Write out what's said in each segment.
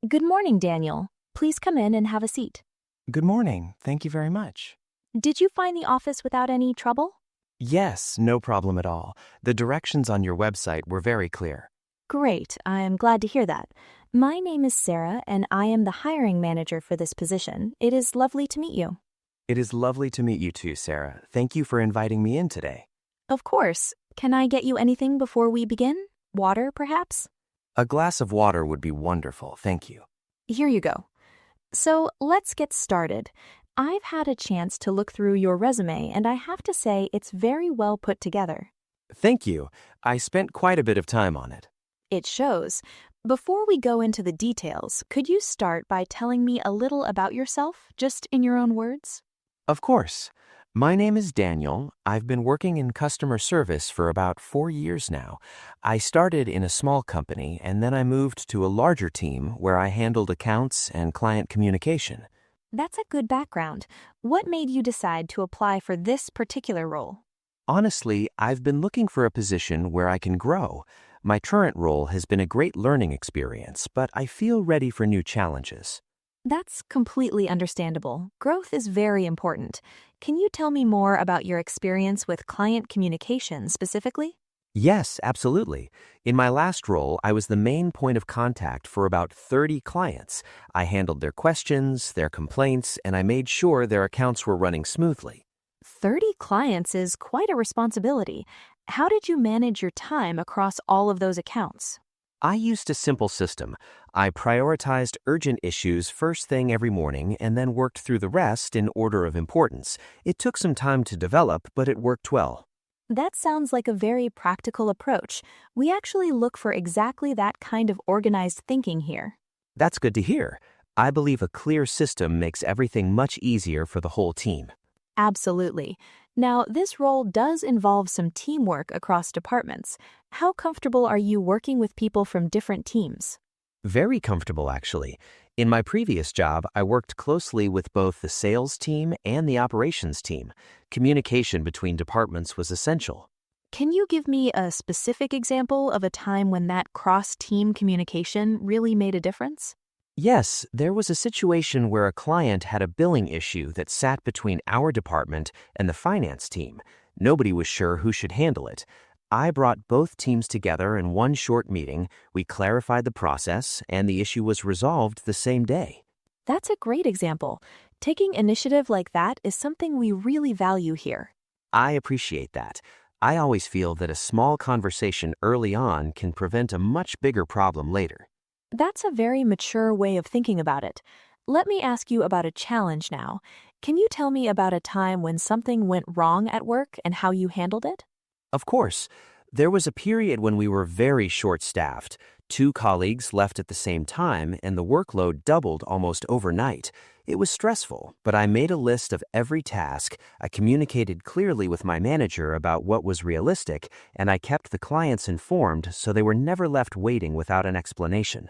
Good morning, Daniel. Please come in and have a seat. Good morning. Thank you very much. Did you find the office without any trouble? Yes, no problem at all. The directions on your website were very clear. Great, I'm glad to hear that. My name is Sarah, and I am the hiring manager for this position. It is lovely to meet you. It is lovely to meet you too, Sarah. Thank you for inviting me in today. Of course. Can I get you anything before we begin? Water, perhaps? A glass of water would be wonderful, thank you. Here you go. So let's get started. I've had a chance to look through your resume, and I have to say it's very well put together. Thank you. I spent quite a bit of time on it. It shows. Before we go into the details, could you start by telling me a little about yourself, just in your own words? Of course. My name is Daniel. I've been working in customer service for about 4 years now. I started in a small company, and then I moved to a larger team where I handled accounts and client communication. That's a good background. What made you decide to apply for this particular role? Honestly, I've been looking for a position where I can grow. My current role has been a great learning experience, but I feel ready for new challenges. That's completely understandable. Growth is very important. Can you tell me more about your experience with client communication specifically? Yes, absolutely. In my last role, I was the main point of contact for about 30 clients. I handled their questions, their complaints, and I made sure their accounts were running smoothly. 30 clients is quite a responsibility. How did you manage your time across all of those accounts? I used a simple system. I prioritized urgent issues first thing every morning and then worked through the rest in order of importance. It took some time to develop, but it worked well. That sounds like a very practical approach. We actually look for exactly that kind of organized thinking here. That's good to hear. I believe a clear system makes everything much easier for the whole team. Absolutely. Now, this role does involve some teamwork across departments. How comfortable are you working with people from different teams? Very comfortable, actually. In my previous job, I worked closely with both the sales team and the operations team. Communication between departments was essential. Can you give me a specific example of a time when that cross-team communication really made a difference? Yes, there was a situation where a client had a billing issue that sat between our department and the finance team. Nobody was sure who should handle it. I brought both teams together in one short meeting, we clarified the process, and the issue was resolved the same day. That's a great example. Taking initiative like that is something we really value here. I appreciate that. I always feel that a small conversation early on can prevent a much bigger problem later. That's a very mature way of thinking about it. Let me ask you about a challenge now. Can you tell me about a time when something went wrong at work and how you handled it? Of course, there was a period when we were very short-staffed. 2 colleagues left at the same time, and the workload doubled almost overnight. It was stressful, but I made a list of every task, I communicated clearly with my manager about what was realistic, and I kept the clients informed so they were never left waiting without an explanation.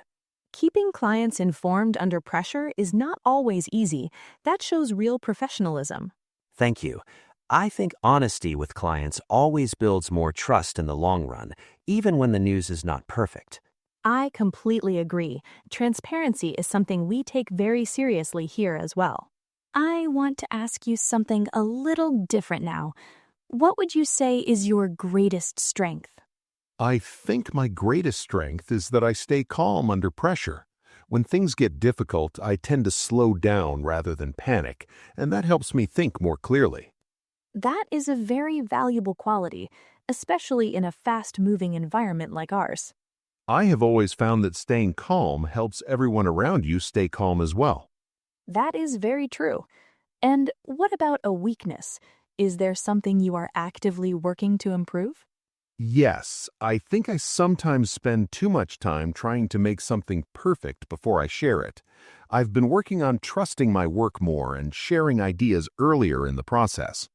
Keeping clients informed under pressure is not always easy. That shows real professionalism. Thank you. I think honesty with clients always builds more trust in the long run, even when the news is not perfect. I completely agree. Transparency is something we take very seriously here as well. I want to ask you something a little different now. What would you say is your greatest strength? I think my greatest strength is that I stay calm under pressure. When things get difficult, I tend to slow down rather than panic, and that helps me think more clearly. That is a very valuable quality, especially in a fast-moving environment like ours. I have always found that staying calm helps everyone around you stay calm as well. That is very true. And what about a weakness? Is there something you are actively working to improve? Yes, I think I sometimes spend too much time trying to make something perfect before I share it. I've been working on trusting my work more and sharing ideas earlier in the process.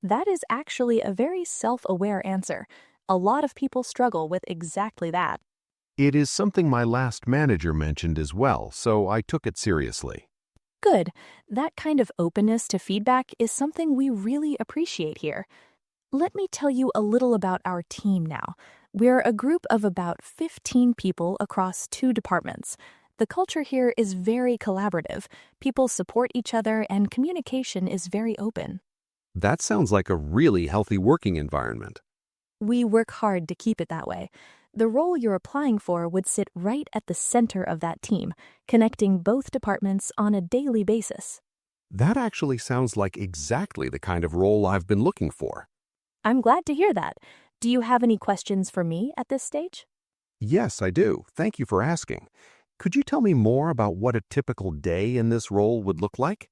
That is actually a very self-aware answer. A lot of people struggle with exactly that. It is something my last manager mentioned as well, so I took it seriously. Good. That kind of openness to feedback is something we really appreciate here. Let me tell you a little about our team now. We're a group of about 15 people across 2 departments. The The culture here is very collaborative. People support each other and communication is very open. That sounds like a really healthy working environment. We work hard to keep it that way. The role you're applying for would sit right at the center of that team, connecting both departments on a daily basis. That actually sounds like exactly the kind of role I've been looking for. I'm glad to hear that. Do you have any questions for me at this stage? Yes, I do. Thank you for asking. Could you tell me more about what a typical day in this role would look like?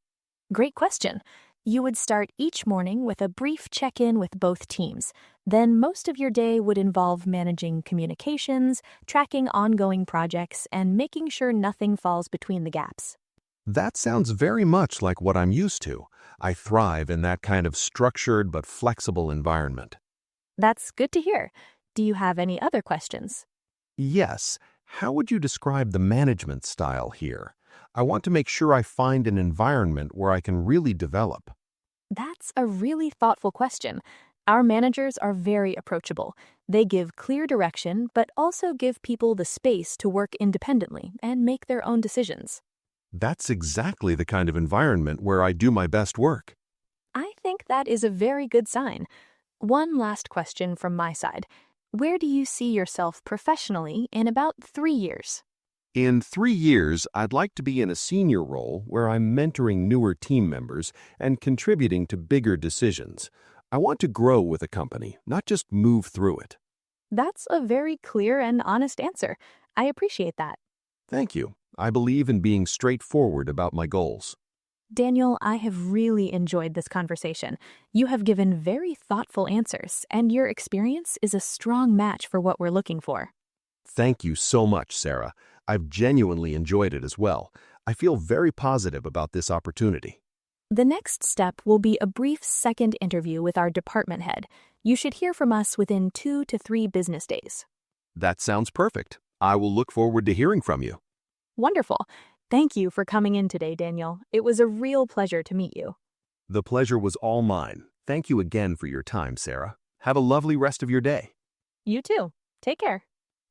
Great question. You would start each morning with a brief check-in with both teams. Then most of your day would involve managing communications, tracking ongoing projects, and making sure nothing falls between the gaps. That sounds very much like what I'm used to. I thrive in that kind of structured but flexible environment. That's good to hear. Do you have any other questions? Yes. How would you describe the management style here? I want to make sure I find an environment where I can really develop. That's a really thoughtful question. Our managers are very approachable. They give clear direction, but also give people the space to work independently and make their own decisions. That's exactly the kind of environment where I do my best work. I think that is a very good sign. One last question from my side. Where do you see yourself professionally in about 3 years? In 3 years, I'd like to be in a senior role where I'm mentoring newer team members and contributing to bigger decisions. I want to grow with a company, not just move through it. That's a very clear and honest answer. I appreciate that. Thank you. I believe in being straightforward about my goals. Daniel, I have really enjoyed this conversation. You have given very thoughtful answers, and your experience is a strong match for what we're looking for. Thank you so much, Sarah. I've genuinely enjoyed it as well. I feel very positive about this opportunity. The next step will be a brief second interview with our department head. You should hear from us within 2 to 3 business days. That sounds perfect. I will look forward to hearing from you. Wonderful. Thank you for coming in today, Daniel. It was a real pleasure to meet you. The pleasure was all mine. Thank you again for your time, Sarah. Have a lovely rest of your day. You too. Take care.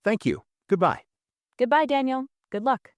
Thank you. Goodbye. Goodbye, Daniel. Good luck.